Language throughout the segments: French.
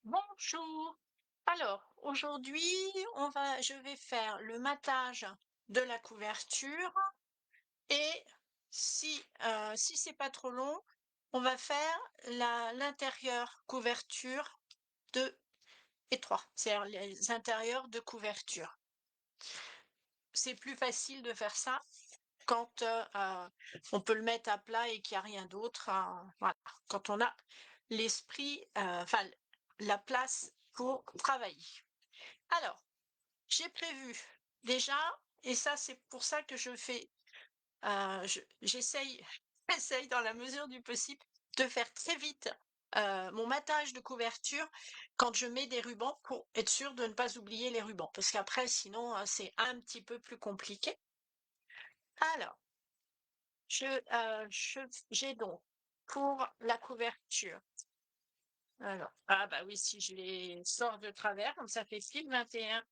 Bonjour. Alors, aujourd'hui, je vais faire le matage de la couverture et si c'est pas trop long, on va faire l'intérieur couverture 2 et 3, c'est-à-dire les intérieurs de couverture. C'est plus facile de faire ça quand on peut le mettre à plat et qu'il n'y a rien d'autre. Voilà, quand on a enfin la place pour travailler. Alors, j'ai prévu déjà, et ça c'est pour ça que je fais, j'essaye, j'essaye dans la mesure du possible de faire très vite mon matage de couverture quand je mets des rubans pour être sûr de ne pas oublier les rubans, parce qu'après sinon c'est un petit peu plus compliqué. Alors, j'ai donc pour la couverture. Alors, ah bah oui, si je les sors de travers, comme ça fait pile 21,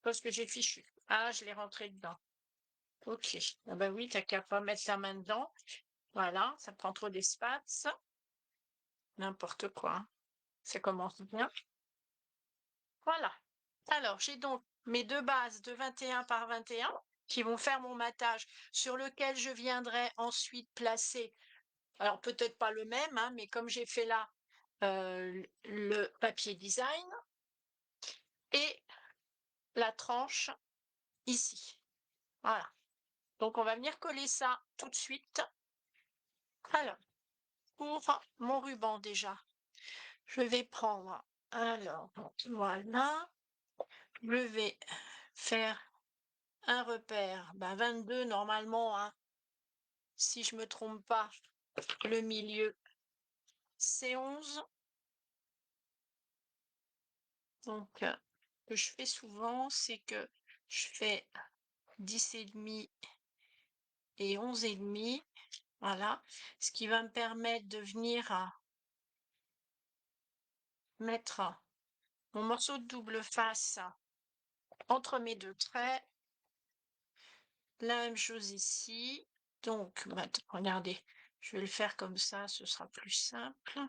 parce que j'ai fichu. Ah, je l'ai rentré dedans. OK. Ah bah oui, t'as qu'à pas mettre ta main dedans. Voilà, ça prend trop d'espace. N'importe quoi, hein. Ça commence bien. Voilà. Alors, j'ai donc mes deux bases de 21 par 21 qui vont faire mon matage sur lequel je viendrai ensuite placer, alors peut-être pas le même, hein, mais comme j'ai fait là, le papier design et la tranche ici. Voilà. Donc on va venir coller ça tout de suite. Alors, pour mon ruban déjà, je vais prendre, alors, voilà, je vais faire un repère, 22 normalement, hein, si je me trompe pas, le milieu, c'est 11. Donc, ce que je fais souvent, c'est que je fais 10 et demi et 11 et demi, voilà, ce qui va me permettre de venir mettre mon morceau de double face entre mes deux traits. La même chose ici. Donc, regardez, je vais le faire comme ça, ce sera plus simple.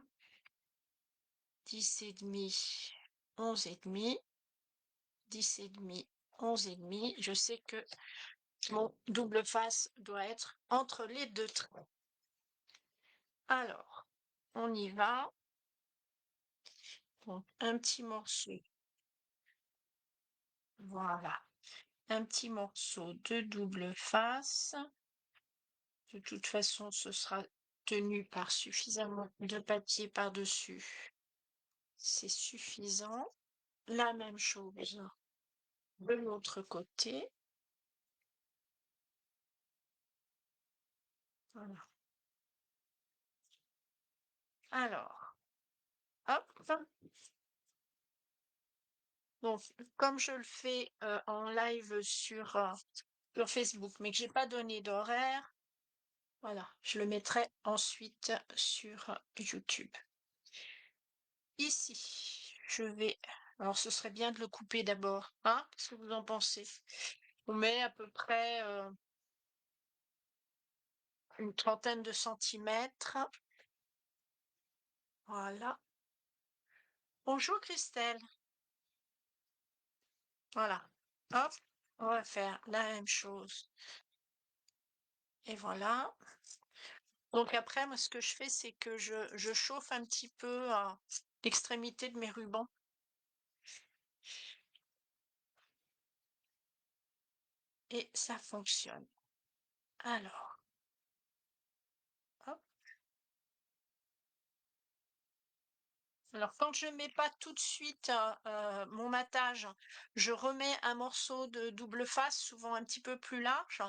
10 et demi, 11 et demi, 10 et demi, 11 et demi. Je sais que mon double face doit être entre les deux traits. Alors, on y va. Donc, un petit morceau. Voilà. Un petit morceau de double face. De toute façon, ce sera tenu par suffisamment de papier par-dessus. C'est suffisant. La même chose de l'autre côté. Voilà. Alors, hop. Donc, comme je le fais en live sur Facebook, mais que j'ai pas donné d'horaire, voilà, je le mettrai ensuite sur YouTube. Ici, je vais... Alors, ce serait bien de le couper d'abord, hein? Qu'est-ce que vous en pensez? On met à peu près une trentaine de centimètres. Voilà. Bonjour Christelle. Voilà. Hop, on va faire la même chose. Et voilà. Donc après, moi, ce que je fais, c'est que je chauffe un petit peu l'extrémité de mes rubans. Et ça fonctionne. Alors, hop. Alors, quand je ne mets pas tout de suite mon matage, je remets un morceau de double face, souvent un petit peu plus large.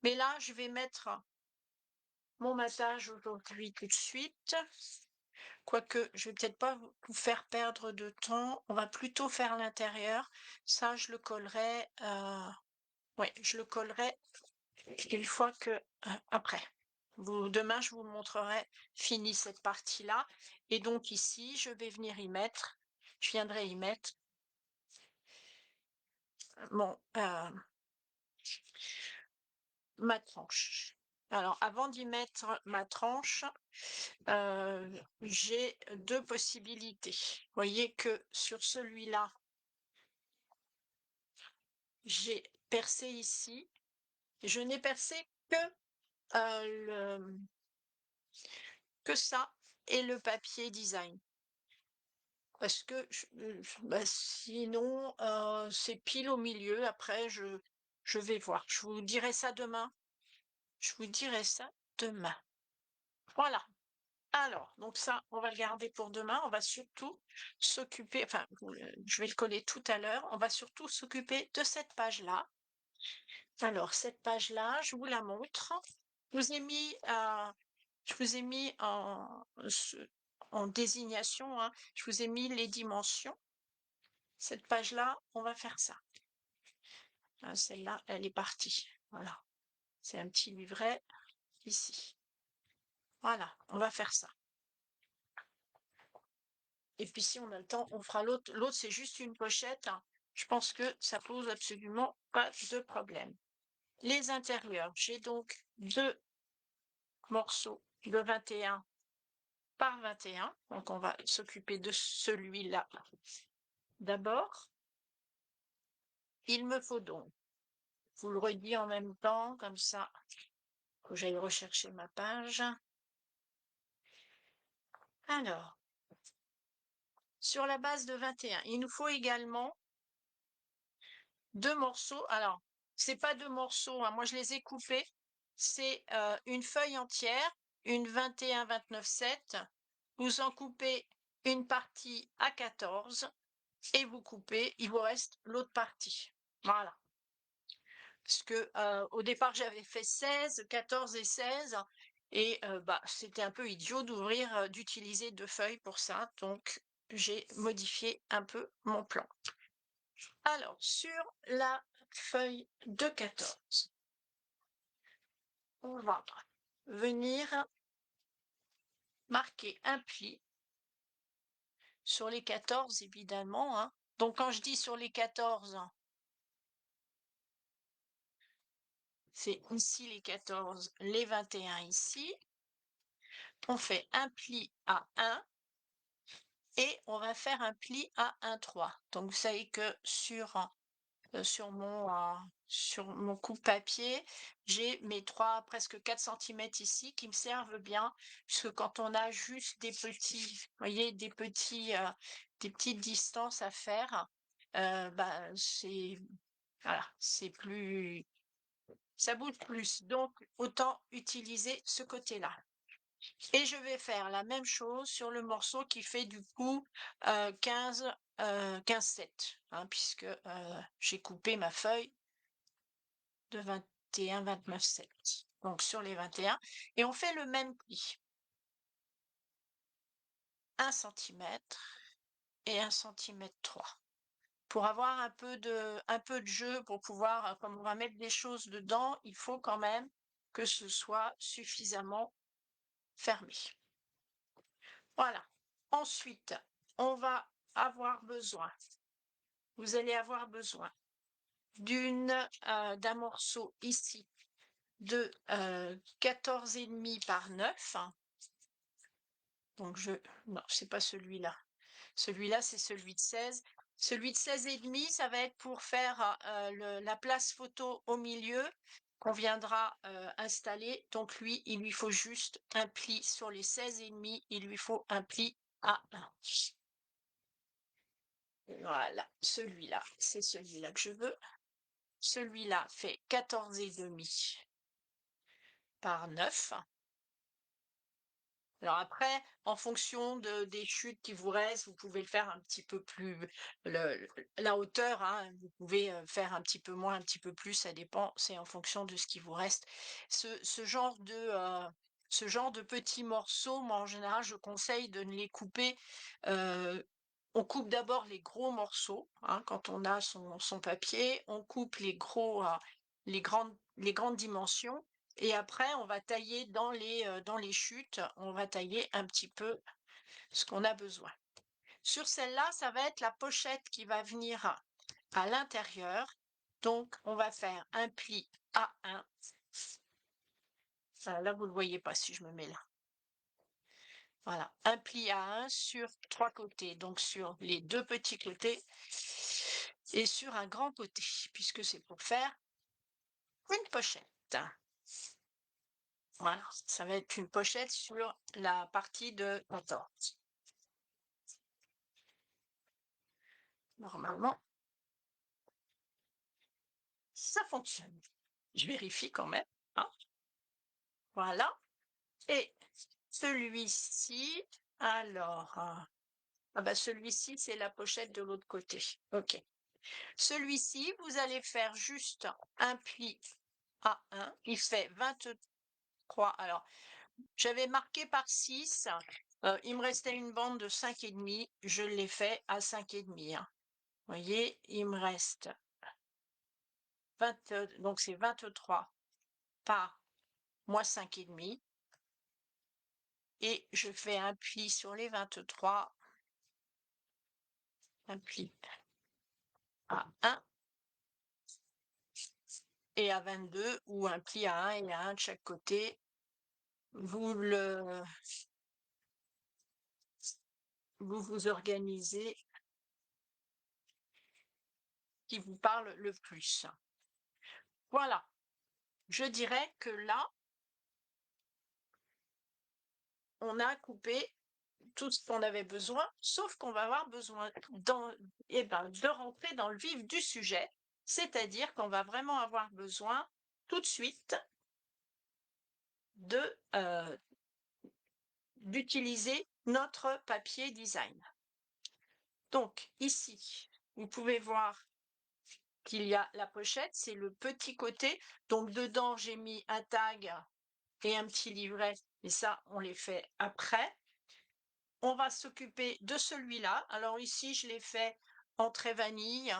Mais là, je vais mettre mon matage aujourd'hui tout de suite. Quoique, je vais peut-être pas vous faire perdre de temps. On va plutôt faire l'intérieur. Ça, je le collerai. Ouais, je le collerai une fois que après. Demain, je vous montrerai fini cette partie-là. Et donc ici, je vais venir y mettre. Je viendrai y mettre mon ma tranche. Alors, avant d'y mettre ma tranche, j'ai 2 possibilités. Vous voyez que sur celui-là, j'ai percé ici. Je n'ai percé que, le que ça et le papier design. Parce que bah, sinon, c'est pile au milieu. Après, je vais voir. Je vous dirai ça demain. Je vous dirai ça demain. Voilà. Alors, donc ça, on va le garder pour demain. On va surtout s'occuper, enfin, je vais le coller tout à l'heure. On va surtout s'occuper de cette page-là. Alors, cette page-là, je vous la montre. Je vous ai mis, je vous ai mis en désignation, hein, je vous ai mis les dimensions. Cette page-là, on va faire ça. Celle-là, elle est partie. Voilà. C'est un petit livret ici. Voilà, on va faire ça. Et puis si on a le temps, on fera l'autre. L'autre, c'est juste une pochette, hein. Je pense que ça pose absolument pas de problème. Les intérieurs, j'ai donc 2 morceaux de 21 par 21. Donc on va s'occuper de celui-là. D'abord, il me faut donc, je vous le redis en même temps, comme ça, que j'aille rechercher ma page. Alors, sur la base de 21, il nous faut également 2 morceaux. Alors, c'est pas 2 morceaux, hein, moi je les ai coupés. C'est une feuille entière, une 21-29-7. Vous en coupez une partie à 14 et vous coupez, il vous reste l'autre partie. Voilà. Parce que au départ j'avais fait 16, 14 et 16 et bah, c'était un peu idiot d'ouvrir, d'utiliser 2 feuilles pour ça, donc j'ai modifié un peu mon plan. Alors, sur la feuille de 14, on va venir marquer un pli sur les 14, évidemment, hein. Donc, quand je dis sur les 14, c'est ici les 14, les 21 ici. On fait un pli à 1 et on va faire un pli à 1,3. Donc, vous savez que sur mon coupe-papier, j'ai mes 3, presque 4 centimètres ici qui me servent bien, puisque quand on a juste des petits, vous voyez, des petites distances à faire, bah, voilà, c'est plus, ça bouge plus. Donc, autant utiliser ce côté-là. Et je vais faire la même chose sur le morceau qui fait du coup 15, 15,7, hein, puisque j'ai coupé ma feuille de 21, 29,7. Donc sur les 21. Et on fait le même pli. 1 centimètre et 1 centimètre 3. Pour avoir un peu de jeu, pour pouvoir, comme on va mettre des choses dedans, il faut quand même que ce soit suffisamment fermé. Voilà. Ensuite, on va avoir besoin, vous allez avoir besoin d'un morceau ici de 14,5 par 9. Donc non, c'est pas celui-là. Celui-là, c'est celui de 16. Celui de 16,5, ça va être pour faire la place photo au milieu qu'on viendra installer. Donc lui, il lui faut juste un pli sur les 16,5. Il lui faut un pli à 1. Voilà, celui-là, c'est celui-là que je veux. Celui-là fait 14,5 par 9. Alors après, en fonction des chutes qui vous restent, vous pouvez le faire un petit peu plus, la hauteur, hein, vous pouvez faire un petit peu moins, un petit peu plus, ça dépend, c'est en fonction de ce qui vous reste. Ce genre de petits morceaux, moi en général, je conseille de ne les couper. euh, on coupe d'abord les gros morceaux, hein, quand on a son papier, on coupe les grandes dimensions. Et après, on va tailler dans les chutes, on va tailler un petit peu ce qu'on a besoin. Sur celle-là, ça va être la pochette qui va venir à l'intérieur. Donc, on va faire un pli à 1 Là, vous ne le voyez pas si je me mets là. Voilà, un pli à 1 sur 3 côtés, donc sur les 2 petits côtés et sur un grand côté, puisque c'est pour faire une pochette. Voilà, ça va être une pochette sur la partie de 14. Normalement, ça fonctionne. Je vérifie quand même, hein. Voilà, et celui-ci, alors, ah bah celui-ci, c'est la pochette de l'autre côté. OK. Celui-ci, vous allez faire juste un pli à 1. Il fait 23. Alors, j'avais marqué par 6. Il me restait une bande de 5,5. Je l'ai fait à 5,5. Hein. Vous voyez, il me reste 20, donc c'est 23 par moins 5,5. Et je fais un pli sur les 23. Un pli à 1 et à 22 ou un pli à 1 et à 1 de chaque côté. Vous vous organisez qui vous parle le plus. Voilà, je dirais que là, on a coupé tout ce qu'on avait besoin, sauf qu'on va avoir besoin de rentrer dans le vif du sujet, c'est-à-dire qu'on va vraiment avoir besoin tout de suite d'utiliser notre papier design. Donc ici, vous pouvez voir qu'il y a la pochette, c'est le petit côté. Donc dedans, j'ai mis un tag et un petit livret, et ça, on les fait après. On va s'occuper de celui-là. Alors ici, je l'ai fait en trait vanille.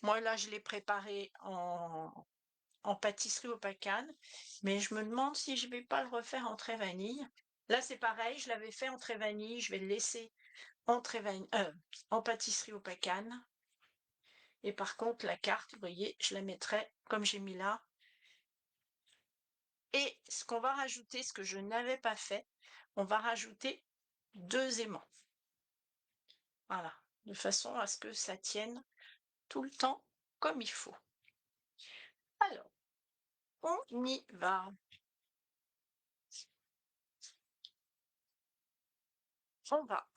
Moi, là, je l'ai préparé en pâtisserie au pacane, mais je me demande si je vais pas le refaire en trait vanille. Là, c'est pareil, je l'avais fait en trait vanille, je vais le laisser en trait vanille, en pâtisserie au pacane. Et par contre, la carte, vous voyez, je la mettrai comme j'ai mis là. Et ce qu'on va rajouter, ce que je n'avais pas fait, on va rajouter 2 aimants. Voilà, de façon à ce que ça tienne tout le temps comme il faut. Alors, on y va. On va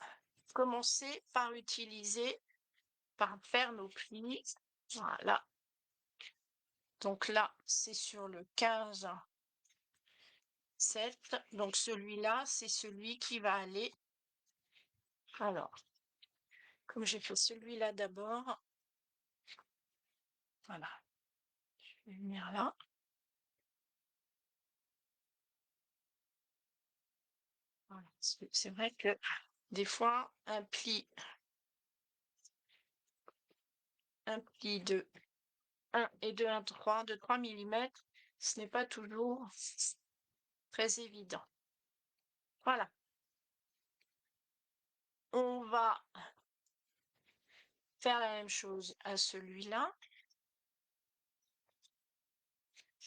commencer par faire nos plis. Voilà. Donc là, c'est sur le 15, 7. Donc celui-là, c'est celui qui va aller. Alors, comme j'ai fait celui-là d'abord, voilà. Je vais venir là. Voilà. C'est vrai que des fois, un pli de 1 et de 1,3 de 3 mm, ce n'est pas toujours très évident. Voilà. On va faire la même chose à celui-là.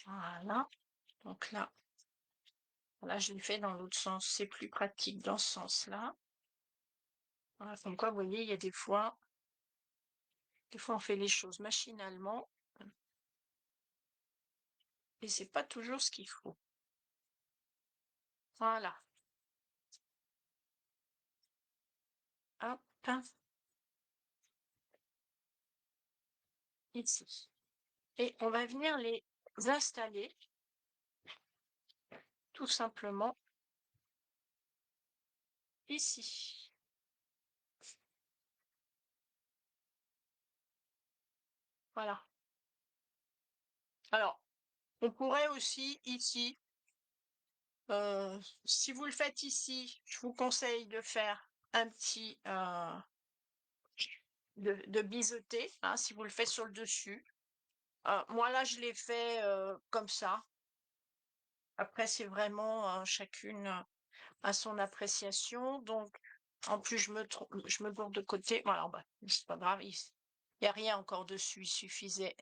Voilà. Donc là, je l'ai fait dans l'autre sens. C'est plus pratique dans ce sens-là. Voilà, comme quoi, vous voyez, il y a des fois on fait les choses machinalement et c'est pas toujours ce qu'il faut. Voilà. Hop. Ici. Et on va venir les installer tout simplement ici. Voilà. Alors, on pourrait aussi ici, si vous le faites ici, je vous conseille de faire un petit de biseauter, hein, si vous le faites sur le dessus. Moi là, je l'ai fait comme ça. Après, c'est vraiment chacune à son appréciation. Donc, en plus, je me gourde de côté. Voilà, bah, c'est pas grave, il n'y a rien encore dessus, il suffisait.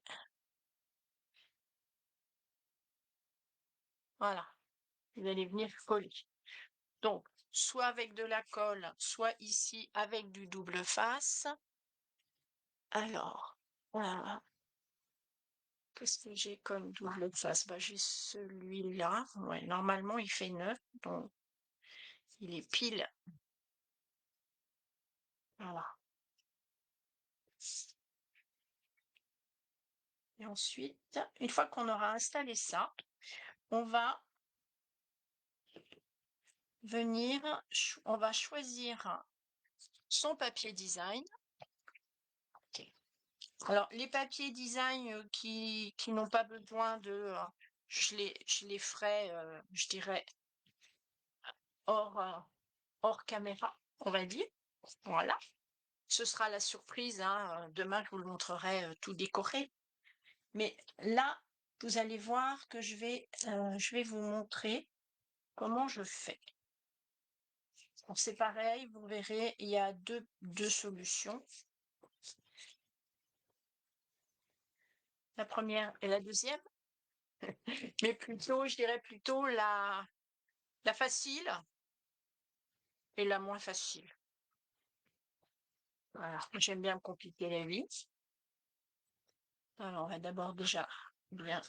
Voilà. vous allez venir coller. Donc, soit avec de la colle, soit ici avec du double face. Alors, qu'est-ce que j'ai comme double face? Bah, j'ai celui-là. Ouais, normalement, il fait 9, donc il est pile. Voilà. Et ensuite, une fois qu'on aura installé ça, on va venir, on va choisir son papier design. Ok. Alors, les papiers design qui n'ont pas besoin de... je les ferai, je dirais, hors caméra, on va dire. Voilà. Ce sera la surprise, hein. Demain, je vous le montrerai tout décoré. Mais là, vous allez voir que je vais vous montrer comment je fais. Bon, c'est pareil, vous verrez, il y a deux solutions. La première et la deuxième. Mais plutôt, je dirais plutôt la facile et la moins facile. Voilà, j'aime bien me compliquer la vie. Alors, on va d'abord déjà bien.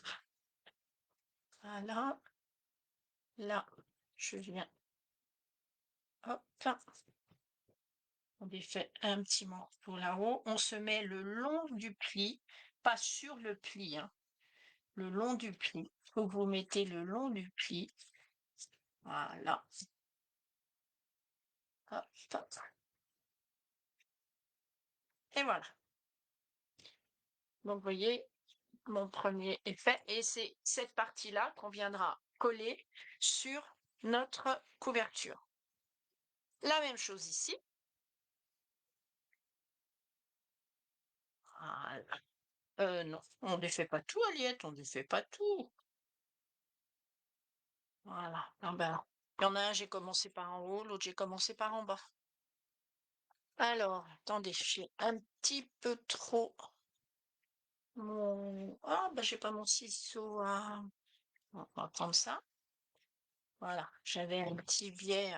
Voilà. Là, je viens. Hop. On défait un petit morceau là-haut. On se met le long du pli, pas sur le pli, hein. Le long du pli. Faut que vous mettez le long du pli. Voilà. Hop, hop. Et voilà. Donc, vous voyez, mon premier est fait. Et c'est cette partie-là qu'on viendra coller sur notre couverture. La même chose ici. Voilà. Non, on ne défait pas tout, Aliette, on ne défait pas tout. Voilà. Ah ben, il y en a un, j'ai commencé par en haut, l'autre, j'ai commencé par en bas. Alors, attendez, j'ai un petit peu trop mon... Ah, ben, j'ai pas mon ciseau à... On va prendre ça. Voilà, j'avais un petit biais.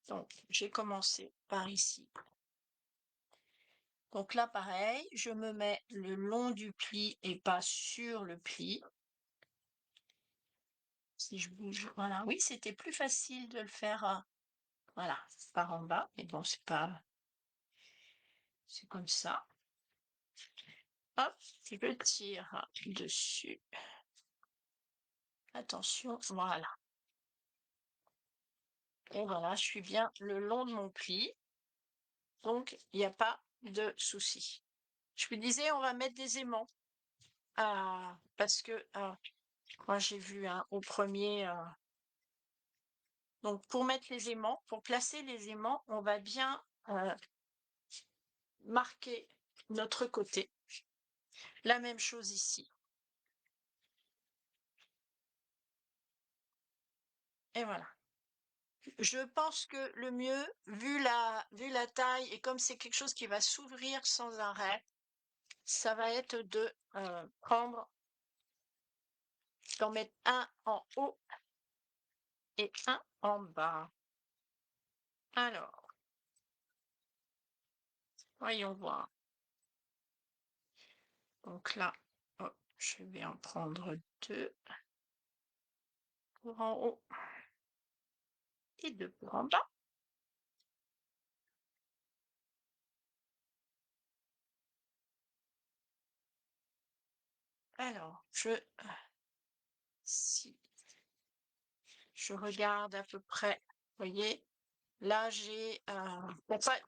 Donc, j'ai commencé par ici. Donc là, pareil, je me mets le long du pli et pas sur le pli. Si je bouge, voilà. Oui, c'était plus facile de le faire, voilà, par en bas. Mais bon, c'est pas... C'est comme ça. Hop, je tire dessus. Attention, voilà. Et voilà, je suis bien le long de mon pli. Donc, il n'y a pas de souci. Je me disais, on va mettre des aimants. Parce que moi, j'ai vu au premier... donc, pour mettre les aimants, pour placer les aimants, on va bien marquer notre côté. La même chose ici. Et voilà. Je pense que le mieux, vu la taille, et comme c'est quelque chose qui va s'ouvrir sans arrêt, ça va être de prendre, d'en mettre un en haut et un en bas. Alors, voyons voir. Donc là, hop, je vais en prendre deux pour en haut et deux pour en bas. Alors, si je regarde à peu près, vous voyez, là j'ai,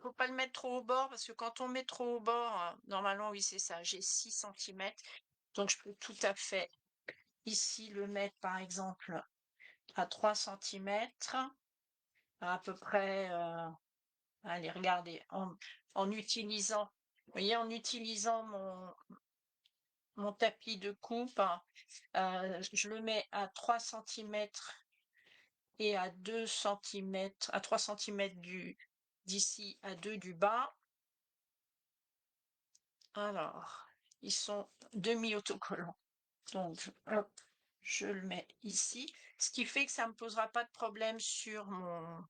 faut pas le mettre trop au bord parce que quand on met trop au bord, normalement oui c'est ça, j'ai 6 centimètres, donc je peux tout à fait ici le mettre par exemple à 3 centimètres, à peu près, allez regardez, en utilisant, vous voyez, en utilisant mon tapis de coupe, je le mets à 3 centimètres et à 2 centimètres, à 3 centimètres d'ici à 2 du bas. Alors, ils sont demi-autocollants. Donc, hop, je le mets ici, ce qui fait que ça me posera pas de problème sur mon,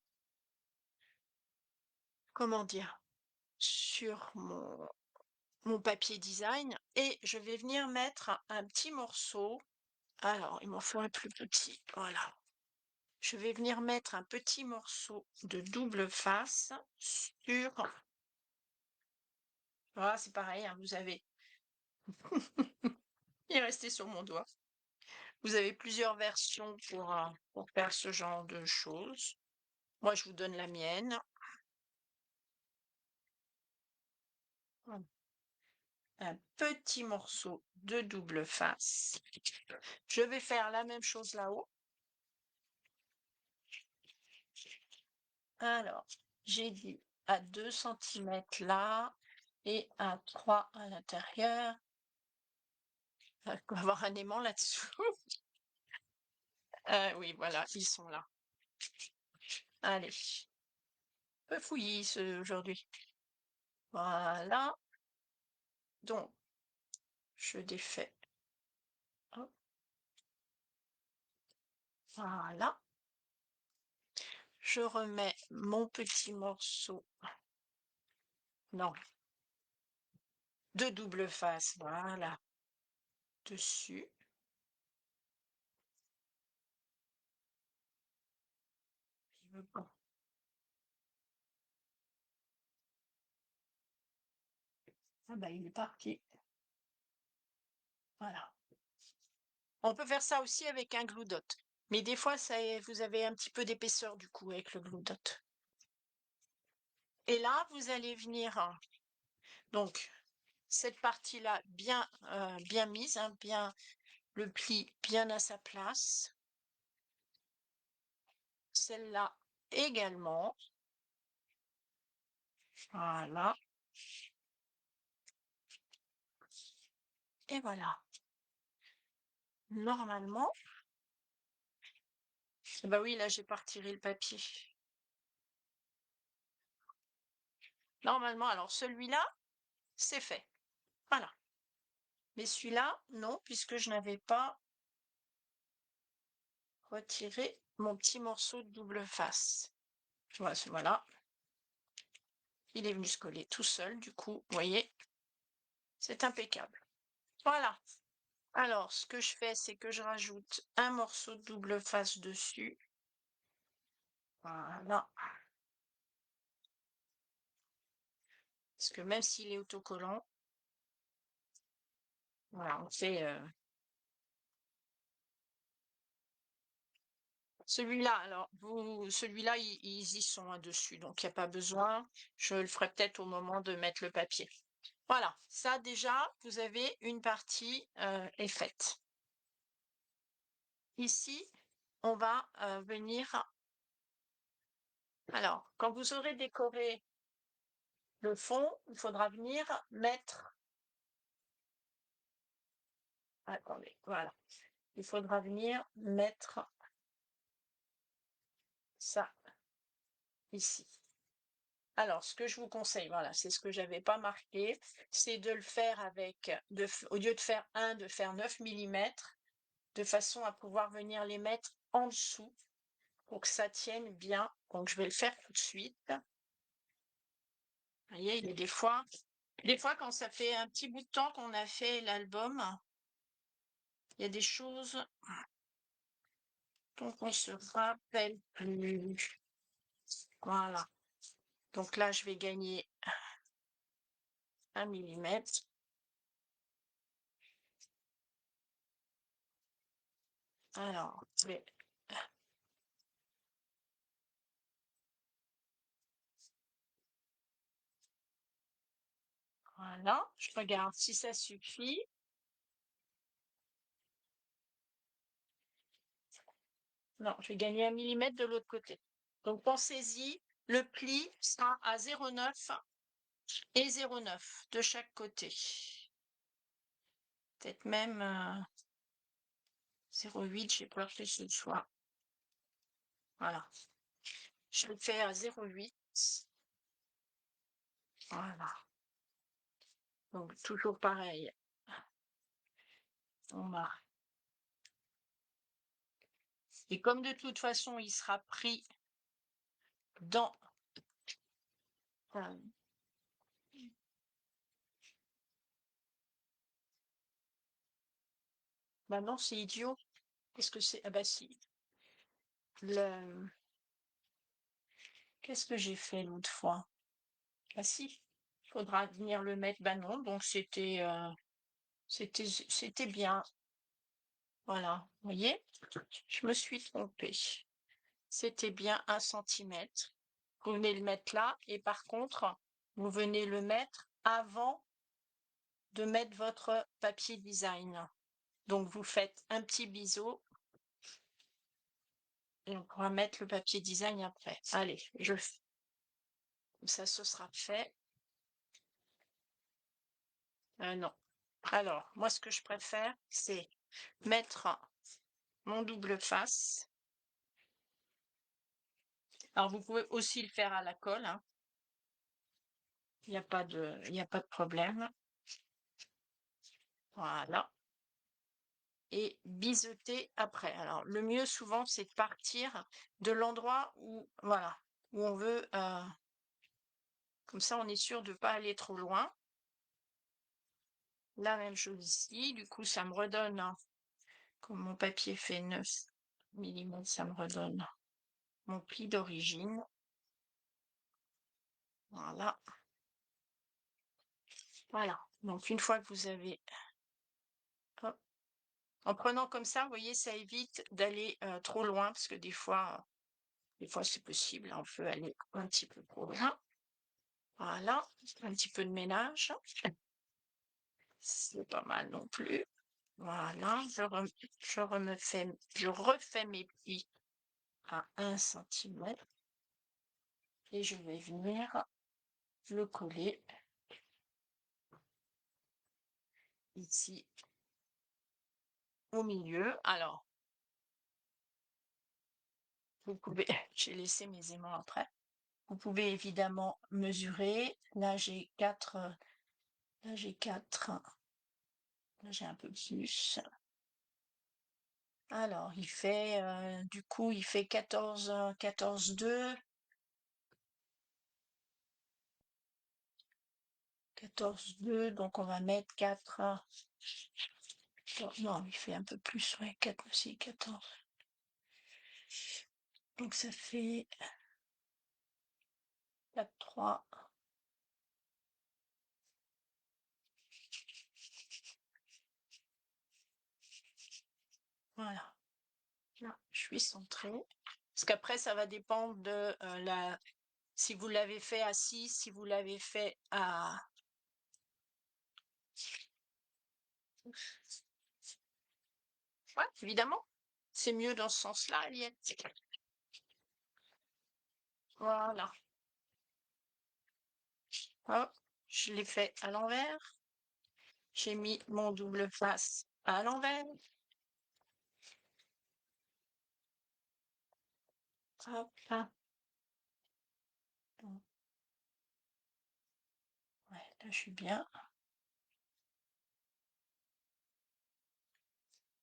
comment dire? Sur mon papier design et je vais venir mettre un petit morceau. Alors, il m'en faut un plus petit, voilà. Je vais venir mettre un petit morceau de double face sur, voilà, c'est pareil, hein, vous avez il est resté sur mon doigt. Vous avez plusieurs versions pour faire ce genre de choses. Moi, je vous donne la mienne. Voilà. Un petit morceau de double face. Je vais faire la même chose là-haut. Alors, j'ai dit à 2 centimètres là et à 3 à l'intérieur. On va avoir un aimant là-dessous. Oui, voilà, ils sont là. Allez, un peu fouillis aujourd'hui. Voilà. Donc, je défais. Hop, voilà. Je remets mon petit morceau. Non, de double face. Voilà. Dessus. Il veut pas. Ah bah, il est parti. Voilà. On peut faire ça aussi avec un glue dot. Mais des fois, vous avez un petit peu d'épaisseur du coup avec le glue dot. Et là, vous allez venir, donc, cette partie-là bien mise, hein, bien le pli bien à sa place. Celle-là également. Voilà. Et voilà. Normalement, bah oui, là, j'ai pas retiré le papier. Normalement, alors celui-là, c'est fait. Voilà. Mais celui-là, non, puisque je n'avais pas retiré mon petit morceau de double face. Voilà. Il est venu se coller tout seul, du coup, vous voyez, c'est impeccable. Voilà. Alors, ce que je fais, c'est que je rajoute un morceau de double face dessus. Voilà. Parce que même s'il est autocollant, voilà, on fait... Celui-là, alors, celui-là, ils y sont dessus, donc il n'y a pas besoin. Je le ferai peut-être au moment de mettre le papier. Voilà, ça déjà, vous avez une partie est faite. Ici, on va venir... Alors, quand vous aurez décoré le fond, il faudra venir mettre... Attendez, voilà. Il faudra venir mettre ça ici. Alors, ce que je vous conseille, voilà, c'est ce que j'avais pas marqué, c'est de le faire avec, au lieu de faire de faire 9 millimètres, de façon à pouvoir venir les mettre en dessous pour que ça tienne bien. Donc, je vais le faire tout de suite. Vous voyez, il y a des fois, quand ça fait un petit bout de temps qu'on a fait l'album, il y a des choses dont on se rappelle plus. Voilà. Donc là, je vais gagner 1 millimètre. Alors, je vais... Voilà, je regarde si ça suffit. Non, je vais gagner 1 millimètre de l'autre côté. Donc pensez-y, le pli sera à 0,9 et 0,9 de chaque côté. Peut-être même 0,8, j'ai peur que ce soit. Voilà. Je le fais à 0,8. Voilà. Donc toujours pareil. On marque Et comme de toute façon, il sera pris dans... Bah non, c'est idiot. Qu'est-ce que c'est? Ah bah si. Le... Qu'est-ce que j'ai fait l'autre fois? Ah si, faudra venir le mettre. Bah non, donc c'était bien. Voilà, vous voyez? Je me suis trompée. C'était bien 1 centimètre. Vous venez le mettre là et par contre, vous venez le mettre avant de mettre votre papier design. Donc vous faites un petit biseau et on pourra mettre le papier design après. Allez, je fais. Comme ça, ce sera fait. Non. Alors, moi, ce que je préfère, c'est mettre mon double face. Alors, vous pouvez aussi le faire à la colle, hein. Il n'y a pas de problème. Voilà. Et biseauter après. Alors, le mieux souvent, c'est de partir de l'endroit où, voilà, où on veut. Comme ça, on est sûr de ne pas aller trop loin. La même chose ici. Du coup, ça me redonne, hein, comme mon papier fait 9 mm, ça me redonne mon pli d'origine. Voilà. Voilà. Donc, une fois que vous avez... hop, en prenant comme ça, vous voyez, ça évite d'aller trop loin, parce que des fois c'est possible, hein, on peut aller un petit peu trop loin. Voilà, un petit peu de ménage. C'est pas mal non plus. Voilà, je refais mes plis à 1 centimètre et je vais venir le coller ici au milieu. Alors, vous pouvez, j'ai laissé mes aimants après. Vous pouvez évidemment mesurer. Là, j'ai 4, là, j'ai 4, là, j'ai un peu plus. Alors, il fait, du coup, il fait 14,2. 14,2, donc on va mettre 4. Non, il fait un peu plus, ouais, 4 aussi, 14. Donc ça fait 4, 3. Voilà. Là, je suis centrée. Parce qu'après, ça va dépendre de si vous l'avez fait à 6, si vous l'avez fait à... Ouais, évidemment. C'est mieux dans ce sens-là, Aliette. Voilà. Hop, je l'ai fait à l'envers. J'ai mis mon double face à l'envers. Hop, là. Ouais, là, je suis bien.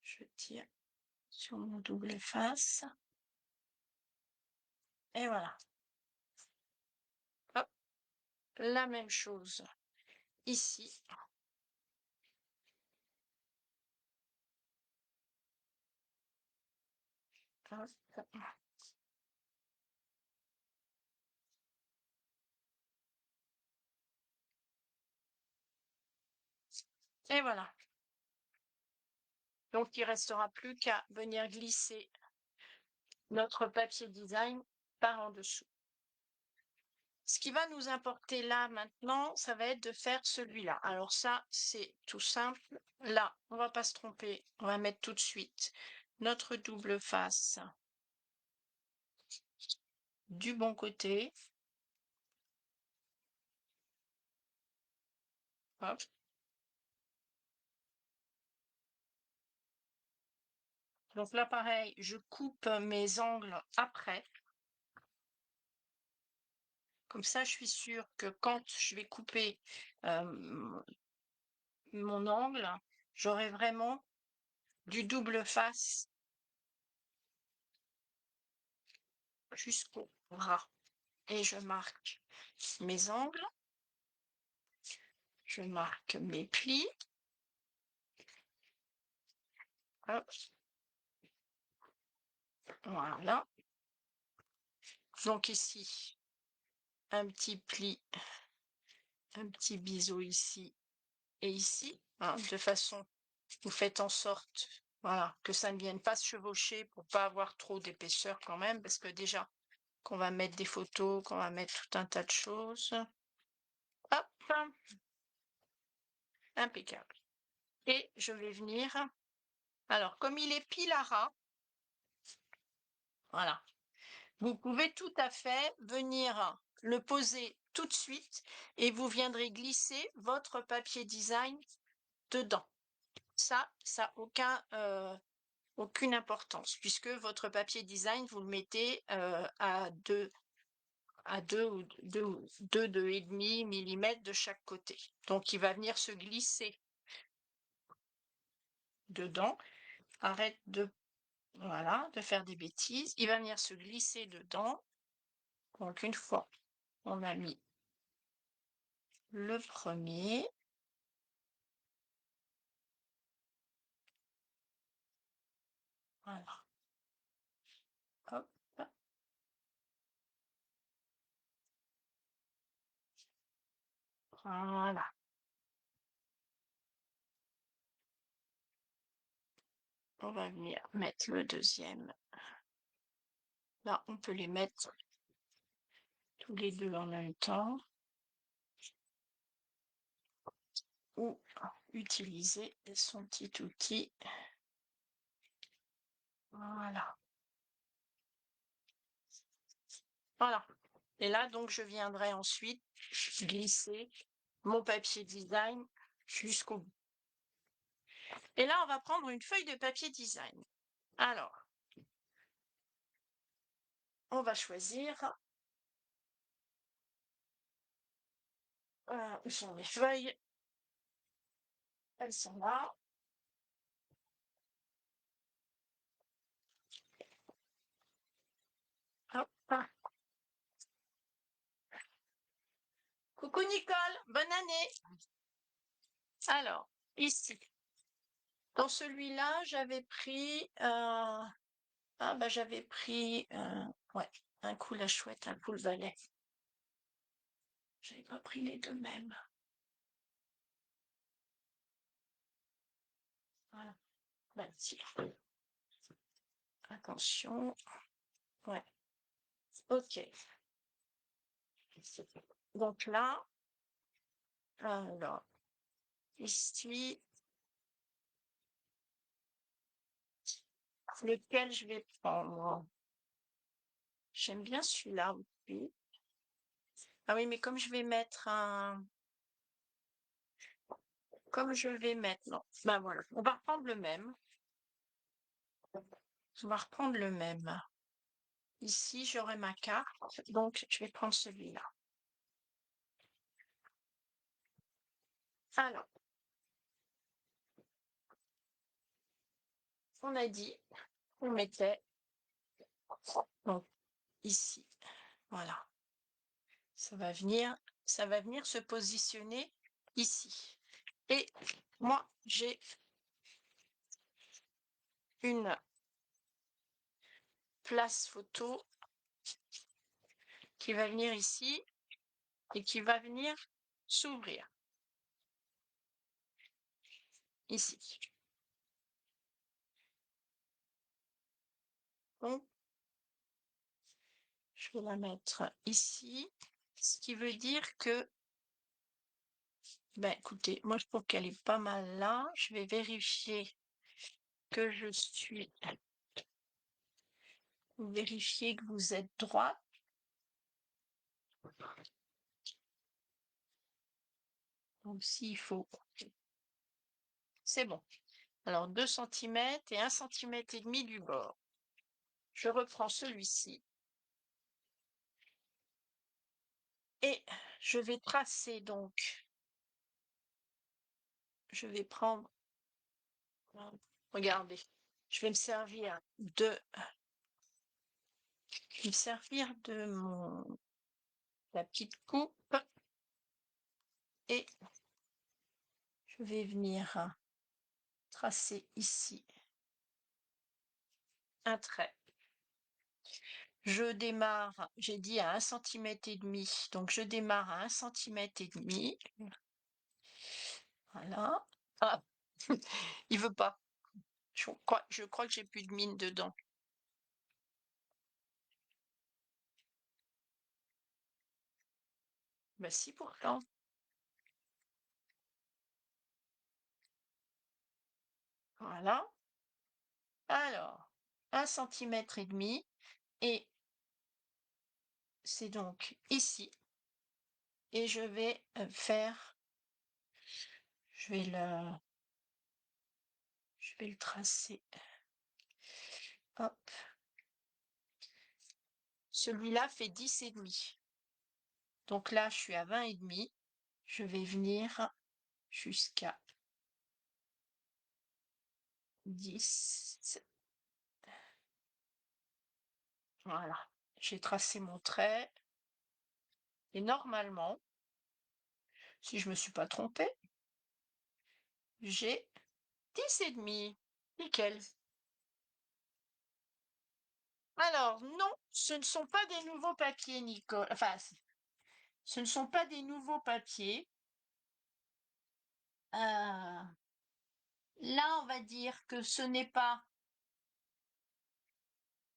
Je tire sur mon double face. Et voilà. Hop, la même chose ici. Hop. Et voilà. Donc, il ne restera plus qu'à venir glisser notre papier design par en dessous. Ce qui va nous importer là maintenant, ça va être de faire celui-là. Alors ça, c'est tout simple. Là, on va pas se tromper. On va mettre tout de suite notre double face du bon côté. Hop. Donc là, pareil, je coupe mes angles après. Comme ça, je suis sûre que quand je vais couper mon angle, j'aurai vraiment du double face jusqu'au ras. Et je marque mes angles, je marque mes plis. Hop. Voilà. Donc ici, un petit pli, un petit biseau ici et ici, hein, de façon, vous faites en sorte, voilà, que ça ne vienne pas se chevaucher pour pas avoir trop d'épaisseur quand même, parce que déjà qu'on va mettre des photos, qu'on va mettre tout un tas de choses. Hop, impeccable. Et je vais venir, alors comme il est pile à ras, voilà, vous pouvez tout à fait venir le poser tout de suite et vous viendrez glisser votre papier design dedans. Ça n'a aucune importance puisque votre papier design, vous le mettez à 2 ou 2,5 mm de chaque côté. Donc, il va venir se glisser dedans. Arrête de, voilà, de faire des bêtises. Il va venir se glisser dedans. Donc, une fois, on a mis le premier. Voilà. Hop. Voilà. On va venir mettre le deuxième. Là, on peut les mettre tous les deux en même temps. Ou utiliser son petit outil. Voilà. Voilà. Et là, donc, je viendrai ensuite glisser mon papier design jusqu'au bout. Et là, on va prendre une feuille de papier design. Alors, on va choisir. Où sont mes feuilles? Elles sont là. Hop. Coucou Nicole, bonne année. Alors, ici, dans celui-là, j'avais pris, j'avais pris, ouais, un coup la chouette, un coup le valet. J'avais pas pris les deux mêmes. Voilà. Ben, si. Attention. Ouais. Ok. Donc là, alors, ici, lequel je vais prendre? J'aime bien celui-là aussi. Ah oui, mais comme je vais mettre un... Comme je vais mettre... Non. Ben voilà, on va reprendre le même. On va reprendre le même. Ici, j'aurai ma carte, donc je vais prendre celui-là. Alors, on a dit, on mettait donc ici, voilà. Ça va venir se positionner ici. Et moi, j'ai une place photo qui va venir ici et qui va venir s'ouvrir ici. Donc, je vais la mettre ici, ce qui veut dire que, ben écoutez, moi je trouve qu'elle est pas mal là. Je vais vérifier que je suis, vérifier que vous êtes droite. Donc s'il faut, c'est bon. Alors 2 cm et 1,5 cm du bord. Je reprends celui-ci. Et je vais tracer donc, je vais prendre, regardez, je vais me servir de Je vais me servir de la petite coupe et je vais venir tracer ici un trait. Je démarre, j'ai dit à 1,5 cm, donc je démarre à 1,5 cm. Voilà. Ah, il veut pas. Je crois que j'ai plus de mine dedans. Bah si, pourtant. Voilà. Alors, 1,5 cm et c'est donc ici. Et je vais faire, je vais le, je vais le tracer. Hop. Celui-là fait 10,5. Donc là, je suis à 20,5. Je vais venir jusqu'à 10. Voilà. J'ai tracé mon trait. Et normalement, si je me suis pas trompée, j'ai 10,5. Nickel. Alors, non, ce ne sont pas des nouveaux papiers, Nicole. Enfin, ce ne sont pas des nouveaux papiers. Euh, Là, on va dire que ce n'est pas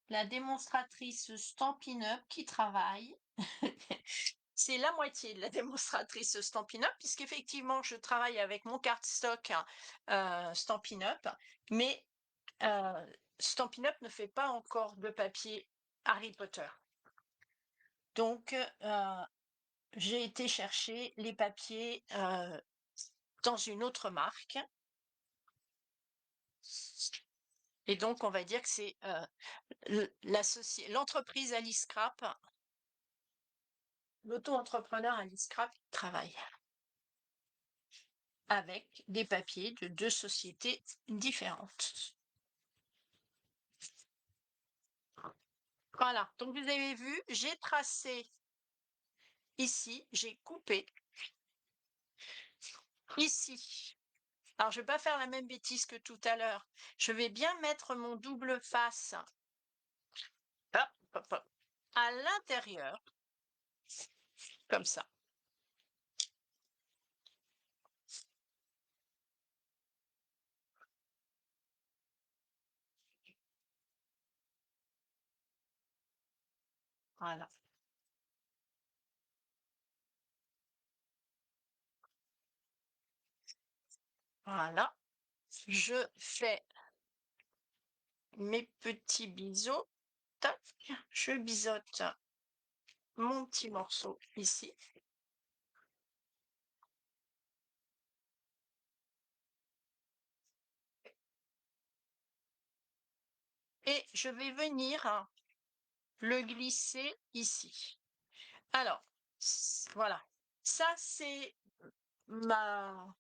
la démonstratrice Stampin' Up qui travaille. C'est la moitié de la démonstratrice Stampin' Up, puisqu'effectivement, je travaille avec mon cardstock Stampin' Up, mais Stampin' Up ne fait pas encore de papier Harry Potter. Donc, j'ai été chercher les papiers dans une autre marque. Et donc, on va dire que c'est l'entreprise Alice Scrap, l'auto-entrepreneur Alice Scrap qui travaille avec des papiers de 2 sociétés différentes. Voilà, donc vous avez vu, j'ai tracé ici, j'ai coupé ici. Alors, je vais pas faire la même bêtise que tout à l'heure. Je vais bien mettre mon double face hop, hop, hop, à l'intérieur, comme ça. Voilà. Voilà. Je fais mes petits biseaux. Tac. Je biseaute mon petit morceau ici. Et je vais venir le glisser ici. Alors, voilà. Ça, c'est ma...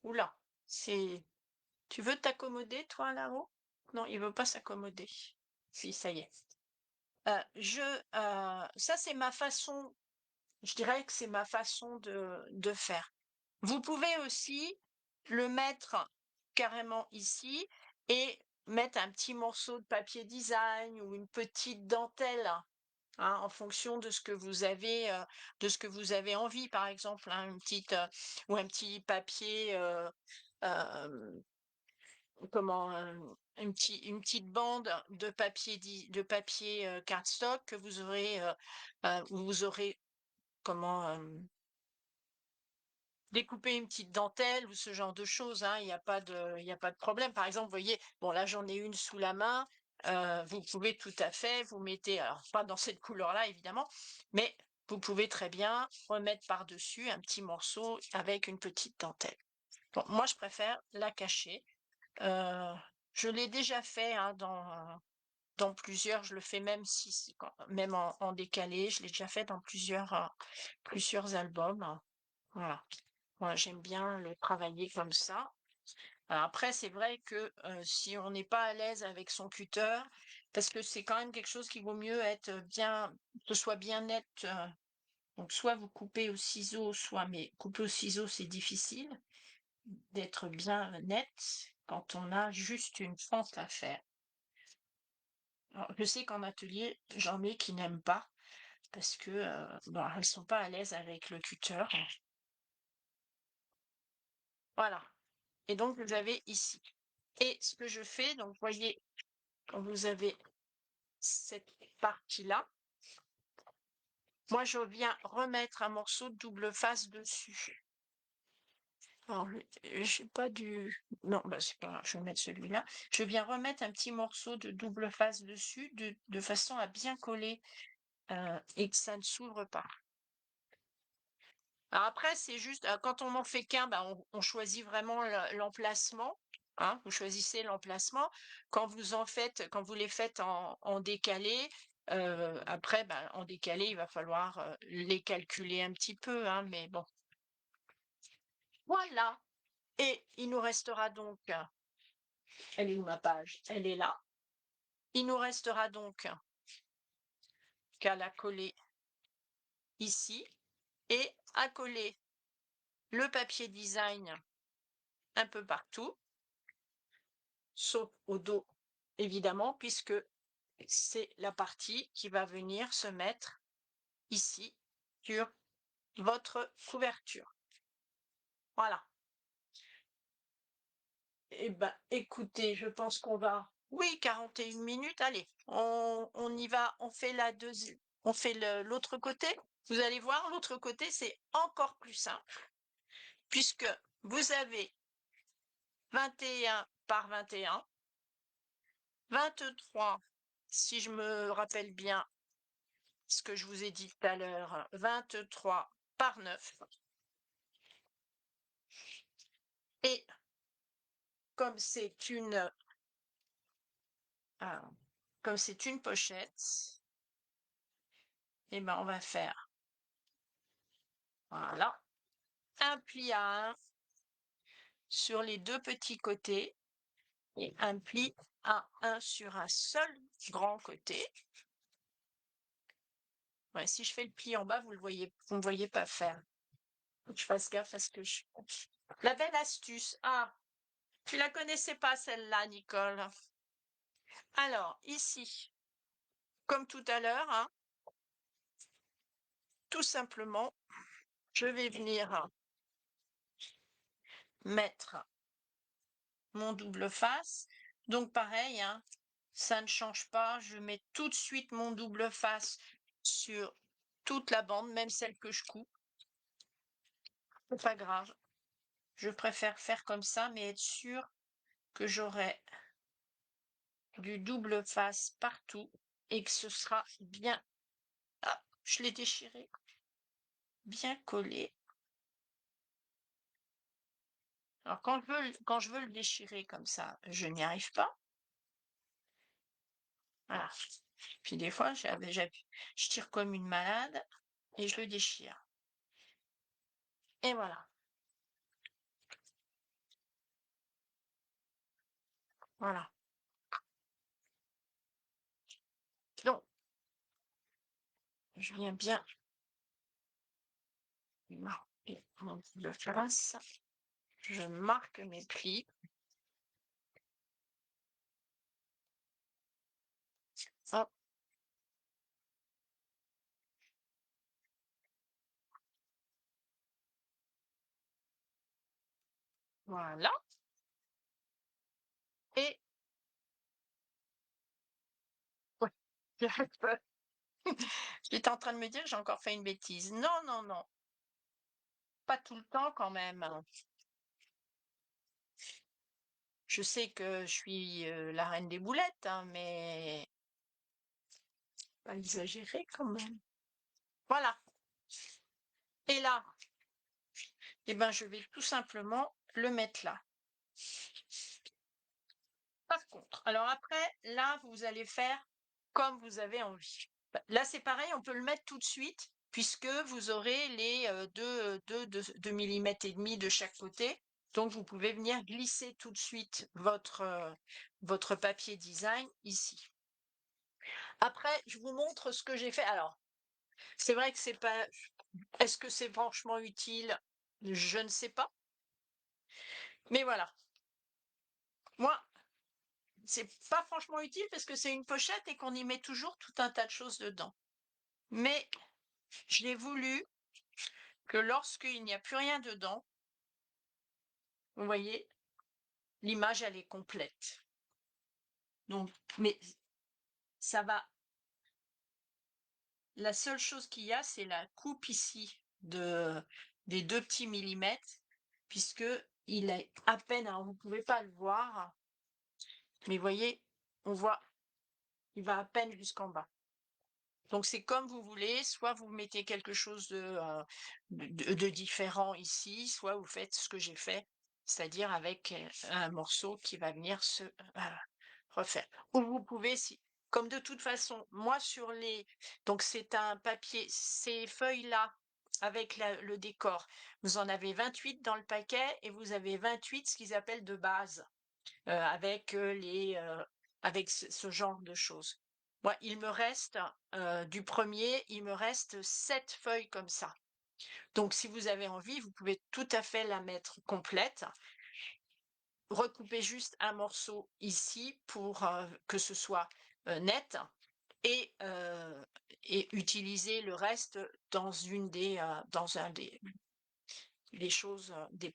Oula, c'est... Tu veux t'accommoder, toi, là-haut? Non, il veut pas s'accommoder. Si, ça y est. Ça, c'est ma façon, je dirais que c'est ma façon de faire. Vous pouvez aussi le mettre carrément ici et mettre un petit morceau de papier design ou une petite dentelle, hein, en fonction de ce que vous avez, envie, par exemple, hein, une petite ou un petit papier, euh, comment, une petite bande de papier cardstock que vous aurez, où vous aurez comment découper une petite dentelle ou ce genre de choses, hein, il y a pas de problème. Par exemple, vous voyez, bon là j'en ai une sous la main, vous pouvez tout à fait, vous mettez, alors pas dans cette couleur-là évidemment, mais vous pouvez très bien remettre par-dessus un petit morceau avec une petite dentelle. Bon, moi je préfère la cacher. Je l'ai déjà fait hein, dans plusieurs, je le fais même si même en décalé, je l'ai déjà fait dans plusieurs albums, hein. Voilà. Moi, j'aime bien le travailler comme ça. Alors après, c'est vrai que si on n'est pas à l'aise avec son cutter, parce que c'est quand même quelque chose qui vaut mieux être bien, que ce soit bien net. Donc soit vous coupez au ciseau, soit, mais couper au ciseau, c'est difficile d'être bien net quand on a juste une fente à faire. Alors, je sais qu'en atelier, j'en ai qui n'aiment pas parce que bon, elles sont pas à l'aise avec le cutter. Voilà. Et donc vous avez ici. Et ce que je fais, donc vous voyez, quand vous avez cette partie-là, moi je viens remettre un morceau de double face dessus. Alors, j'ai pas du... Non, bah c'est pas grave, je vais mettre celui-là. Je viens remettre un petit morceau de double face dessus de façon à bien coller et que ça ne s'ouvre pas. Alors après, c'est juste, quand on n'en fait qu'un, bah, on choisit vraiment l'emplacement. Hein, vous choisissez l'emplacement. Quand vous les faites en décalé, après, bah, en décalé, il va falloir les calculer un petit peu, hein, mais bon. Voilà. Et il nous restera donc, elle est où ma page? Elle est là. Il nous restera donc qu'à la coller ici et à coller le papier design un peu partout, sauf au dos, évidemment, puisque c'est la partie qui va venir se mettre ici sur votre couverture. Voilà. Eh ben, écoutez, je pense qu'on va... Oui, 41 minutes, allez, on y va, on fait la deuxième, on fait l'autre côté. Vous allez voir, l'autre côté, c'est encore plus simple, puisque vous avez 21 par 21, 23, si je me rappelle bien ce que je vous ai dit tout à l'heure, 23 par 9. Et comme c'est une, ah, comme c'est une pochette, eh ben on va faire, voilà, un pli à un sur les deux petits côtés et un pli à un sur un seul grand côté. Ouais, si je fais le pli en bas, vous me voyez pas faire. Faut que je fasse gaffe à ce que je... La belle astuce. Ah, tu la connaissais pas celle-là, Nicole. Alors, ici, comme tout à l'heure, hein, tout simplement, je vais venir mettre mon double face. Donc pareil, hein, ça ne change pas. Je mets tout de suite mon double face sur toute la bande, même celle que je coupe. C'est pas grave. Je préfère faire comme ça, mais être sûr que j'aurai du double face partout et que ce sera bien. Ah, je l'ai déchiré. Bien collé. Alors quand je veux le déchirer comme ça, je n'y arrive pas. Voilà. Puis des fois, je tire comme une malade et je le déchire. Et voilà. Voilà. Donc, je viens bien marquer mon double face. Je marque mes plis. Hop. Voilà. Et ouais, j'étais en train de me dire, j'ai encore fait une bêtise. Non, non, non. Pas tout le temps quand même, hein. Je sais que je suis la reine des boulettes, hein, mais pas exagérer quand même. Voilà. Et là, eh ben, je vais tout simplement le mettre là. Par contre, alors après, là, vous allez faire comme vous avez envie. Bah, là, c'est pareil, on peut le mettre tout de suite, puisque vous aurez les 2 millimètres et demi de chaque côté. Donc, vous pouvez venir glisser tout de suite votre papier design ici. Après, je vous montre ce que j'ai fait. Alors, c'est vrai que c'est pas est-ce que c'est franchement utile? Je ne sais pas. Mais voilà. Moi, c'est pas franchement utile parce que c'est une pochette et qu'on y met toujours tout un tas de choses dedans. Mais j'ai voulu que lorsqu'il n'y a plus rien dedans, vous voyez, l'image elle est complète. Donc, mais ça va. La seule chose qu'il y a, c'est la coupe ici des 2 petits millimètres, puisque il est à peine, alors vous pouvez pas le voir, mais vous voyez, on voit, il va à peine jusqu'en bas. Donc c'est comme vous voulez, soit vous mettez quelque chose de différent ici, soit vous faites ce que j'ai fait, c'est-à-dire avec un morceau qui va venir se refaire. Ou vous pouvez, si, comme de toute façon, moi sur les, donc c'est un papier, ces feuilles-là, avec le décor, vous en avez 28 dans le paquet et vous avez 28 ce qu'ils appellent de base, avec avec ce genre de choses. Moi, il me reste du premier, il me reste 7 feuilles comme ça. Donc, si vous avez envie, vous pouvez tout à fait la mettre complète. Recouper juste un morceau ici pour que ce soit net et, utiliser le reste dans une dans un des choses, des,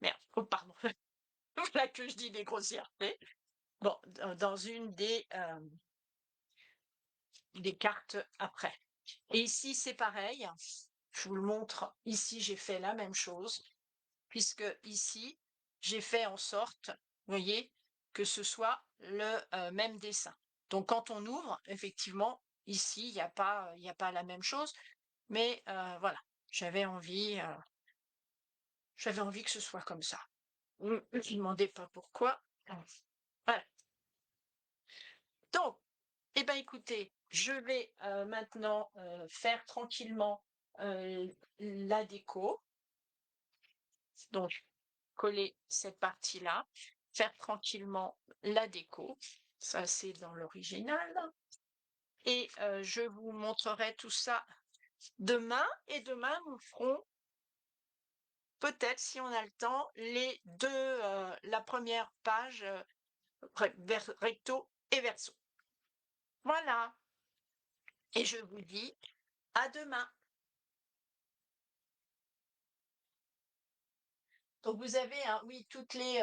merde, oh pardon, là que je dis des grossièretés. Bon, dans une des cartes après. Et ici, c'est pareil. Je vous le montre. Ici, j'ai fait la même chose, puisque ici, j'ai fait en sorte, vous voyez, que ce soit le même dessin. Donc, quand on ouvre, effectivement, ici, il y a pas la même chose, mais voilà, j'avais envie que ce soit comme ça. Ne me demandez pas pourquoi. Voilà. Donc, eh ben, écoutez, je vais maintenant faire tranquillement la déco. Donc, coller cette partie-là, faire tranquillement la déco. Ça, c'est dans l'original. Et je vous montrerai tout ça demain. Et demain, nous ferons peut-être, si on a le temps, la première page recto et verso. Voilà. Et je vous dis à demain. Donc vous avez, hein, oui, toutes les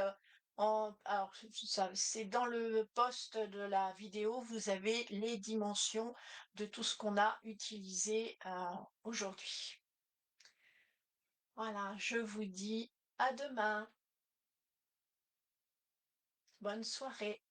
alors ça, c'est dans le post de la vidéo, vous avez les dimensions de tout ce qu'on a utilisé aujourd'hui. Voilà, je vous dis à demain. Bonne soirée.